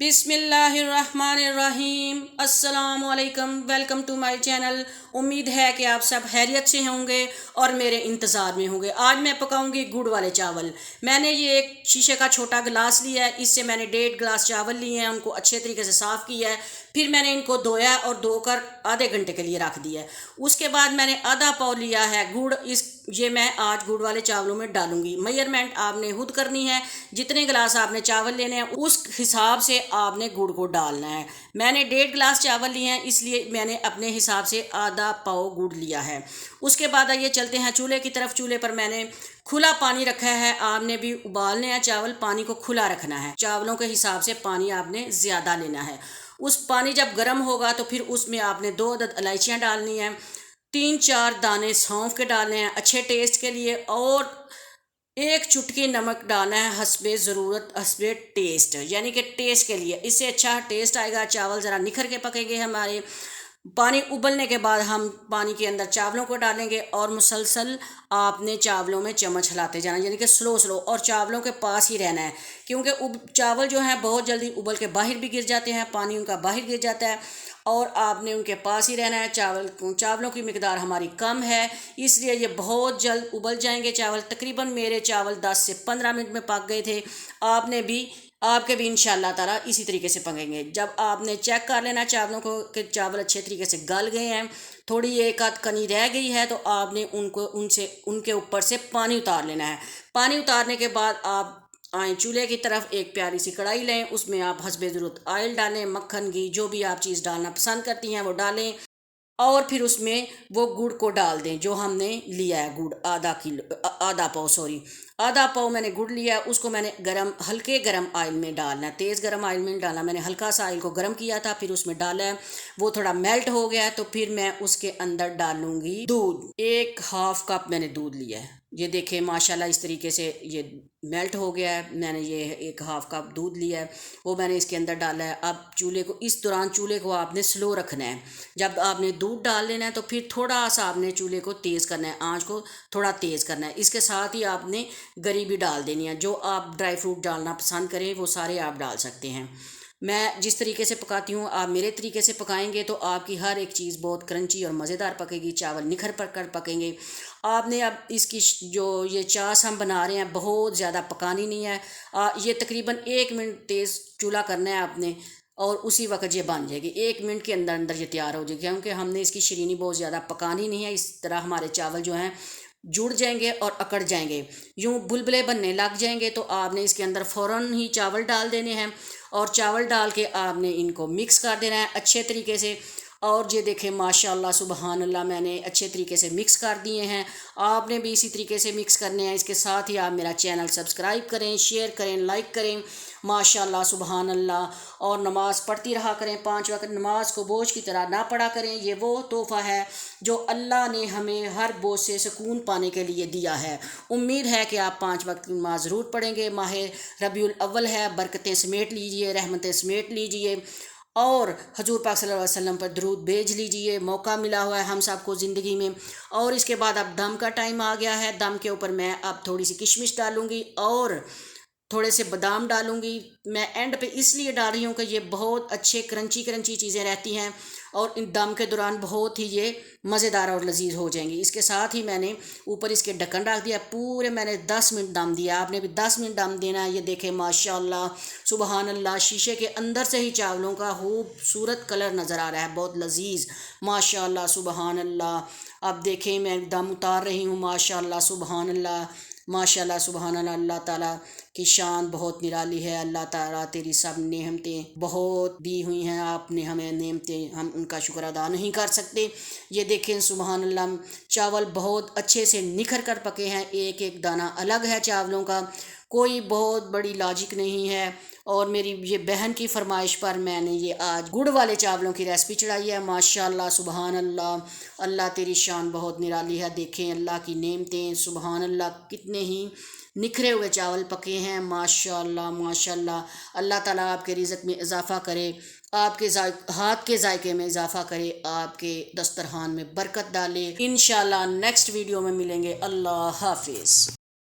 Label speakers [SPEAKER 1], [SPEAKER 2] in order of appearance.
[SPEAKER 1] बिस्मिल्लाहिर्रहमानिर्रहीम अस्सलामुअलैकुम। Welcome to my channel. उम्मीद है कि आप सब खैरियत से होंगे और मेरे इंतज़ार में होंगे। आज मैं पकाऊंगी गुड़ वाले चावल। मैंने ये एक शीशे का छोटा गिलास लिया है, इससे मैंने 1.5 गिलास चावल लिए हैं, उनको अच्छे तरीके से साफ़ किया है। फिर मैंने इनको धोया और धोकर आधे घंटे के लिए रख दिया है। उसके बाद मैंने आधा पाव लिया है गुड़। ये मैं आज गुड़ वाले चावलों में डालूंगी। मेजरमेंट आपने खुद करनी है, जितने गिलास आपने चावल लेने हैं उस हिसाब से आपने गुड़ को डालना है। मैंने 1.5 गिलास चावल लिए हैं, इसलिए मैंने अपने हिसाब से आधा पाव गुड़ लिया है। उसके बाद आइए चलते हैं चूल्हे की तरफ। चूल्हे पर मैंने खुला पानी रखा है। आपने भी उबालने हैं चावल, पानी को खुला रखना है। चावलों के हिसाब से पानी आपने ज़्यादा लेना है। उस पानी जब गर्म होगा तो फिर उसमें आपने 2 अदद इलायचियाँ डालनी हैं, 3-4 दाने सौंफ के डालने हैं अच्छे टेस्ट के लिए, और 1 चुटकी नमक डालना है हस्बे ज़रूरत, हस्बे टेस्ट, यानी कि टेस्ट के लिए। इससे अच्छा टेस्ट आएगा, चावल ज़रा निखर के पकेंगे हमारे। पानी उबलने के बाद हम पानी के अंदर चावलों को डालेंगे और मुसलसल आपने चावलों में चम्मच हिलाते जाना, यानी कि स्लो स्लो, और चावलों के पास ही रहना है, क्योंकि चावल जो हैं बहुत जल्दी उबल के बाहर भी गिर जाते हैं, पानी उनका बाहर गिर जाता है, और आपने उनके पास ही रहना है। चावलों की मिकदार हमारी कम है, इसलिए ये बहुत जल्द उबल जाएंगे चावल। तकरीबन मेरे चावल 10 से 15 मिनट में पक गए थे। आपके भी इंशाल्लाह ताला इसी तरीके से पकेंगे। जब आपने चेक कर लेना चावलों को कि चावल अच्छे तरीके से गल गए हैं, थोड़ी एक आध कनी रह गई है, तो आपने उनके ऊपर से पानी उतार लेना है। पानी उतारने के बाद आप आए चूल्हे की तरफ, एक प्यारी सी कढ़ाई लें, उसमें आप हस्बे ज़रूरत ऑयल डालें, मक्खन घी जो भी आप चीज़ डालना पसंद करती हैं वो डालें, और फिर उसमें वो गुड़ को डाल दें जो हमने लिया है। गुड़ आधा पाव, सॉरी आधा पाव मैंने गुड़ लिया है। उसको मैंने हल्के गरम ऑयल में डालना है, तेज़ गरम ऑयल में डालना। मैंने हल्का सा ऑयल को गर्म किया था, फिर उसमें डाला है। वो थोड़ा मेल्ट हो गया है तो फिर मैं उसके अंदर डालूंगी दूध। 1/2 कप मैंने दूध लिया है। ये देखें माशाल्लाह इस तरीके से ये मेल्ट हो गया है। मैंने ये 1/2 कप दूध लिया है, वो मैंने इसके अंदर डाला है। अब इस दौरान चूल्हे को आपने स्लो रखना है। जब आपने दूध डाल लेना है तो फिर थोड़ा सा आपने चूल्हे को तेज़ करना है, आंच को थोड़ा तेज़ करना है। इसके साथ ही आपने गरी भी डाल देनी है। जो आप ड्राई फ्रूट डालना पसंद करें वो सारे आप डाल सकते हैं। मैं जिस तरीके से पकाती हूँ आप मेरे तरीके से पकाएंगे तो आपकी हर एक चीज़ बहुत क्रंची और मज़ेदार पकेगी, चावल निखर कर पकेंगे। आपने अब इसकी जो ये चास हम बना रहे हैं बहुत ज़्यादा पकानी नहीं है। ये तकरीबन 1 मिनट तेज़ चूल्हा करना है आपने, और उसी वक्त ये बन जाएगी। 1 मिनट के अंदर अंदर ये तैयार हो जाएगी, क्योंकि हमने इसकी शरीनी बहुत ज़्यादा पकानी नहीं है। इस तरह हमारे चावल जो हैं जुड़ जाएंगे और अकड़ जाएंगे, यूँ बुलबुले बनने लग जाएंगे, तो आपने इसके अंदर फ़ौरन ही चावल डाल देने हैं, और चावल डाल के आपने इनको मिक्स कर देना है अच्छे तरीके से। और ये देखें माशाल्लाह सुबहान अल्लाह, मैंने अच्छे तरीके से मिक्स कर दिए हैं। आपने भी इसी तरीके से मिक्स करने हैं। इसके साथ ही आप मेरा चैनल सब्सक्राइब करें, शेयर करें, लाइक करें। माशाल्लाह सुबहान अल्लाह। और नमाज़ पढ़ती रहा करें। 5 वक्त नमाज को बोझ की तरह ना पढ़ा करें। ये वो तोहफ़ा है जो अल्लाह ने हमें हर बोझ से सुकून पाने के लिए दिया है। उम्मीद है कि आप 5 वक्त की नमाज ज़रूर पढ़ेंगे। माह रबीउल अव्वल है, बरकतें समेट लीजिए, रहमतें समेट लीजिए, और हजूर पाक सल्लल्लाहु अलैहि वसल्लम पर दरूद भेज लीजिए। मौका मिला हुआ है हम सबको ज़िंदगी में। और इसके बाद अब दम का टाइम आ गया है। दम के ऊपर मैं अब थोड़ी सी किशमिश डालूंगी और थोड़े से बादाम डालूंगी। मैं एंड पे इसलिए डाल रही हूँ कि ये बहुत अच्छे क्रंची क्रंची चीज़ें रहती हैं, और इन दम के दौरान बहुत ही ये मज़ेदार और लजीज हो जाएंगी। इसके साथ ही मैंने ऊपर इसके ढक्कन रख दिया। पूरे मैंने 10 मिनट दम दिया, आपने भी 10 मिनट दम देना है। ये देखें माशाल्लाह सुबहान अल्लाह, शीशे के अंदर से ही चावलों का खूबसूरत कलर नज़र आ रहा है, बहुत लजीज माशाल्लाह सुबहान अल्लाह। अब देखें मैं दम उतार रही हूँ। माशाल्लाह सुबहान अल्लाह, माशाल्लाह सुबहान अल्लाह। अल्लाह ताला की शान बहुत निराली है। अल्लाह ताला तेरी सब नेमतें बहुत दी हुई हैं, आपने हमें नेमतें, हम उनका शुक्र अदा नहीं कर सकते। ये देखें सुबहान अल्लाह, चावल बहुत अच्छे से निखर कर पके हैं। एक एक दाना अलग है चावलों का, कोई बहुत बड़ी लॉजिक नहीं है। और मेरी ये बहन की फरमाइश पर मैंने ये आज गुड़ वाले चावलों की रेसिपी चढ़ाई है। माशाल्लाह सुबहान अल्लाह, अल्लाह तेरी शान बहुत निराली है। देखें अल्लाह की नेमतें, सुबहान अल्लाह, कितने ही निखरे हुए चावल पके हैं। माशाल्लाह माशाल्लाह। अल्लाह ताला आपके रिज़्क़ में इजाफ़ा करे, आपके हाथ के जायके में इजाफ़ा करे, आपके दस्तरखान में बरकत डाले। इंशाल्लाह नेक्स्ट वीडियो में मिलेंगे। अल्लाह हाफिज़।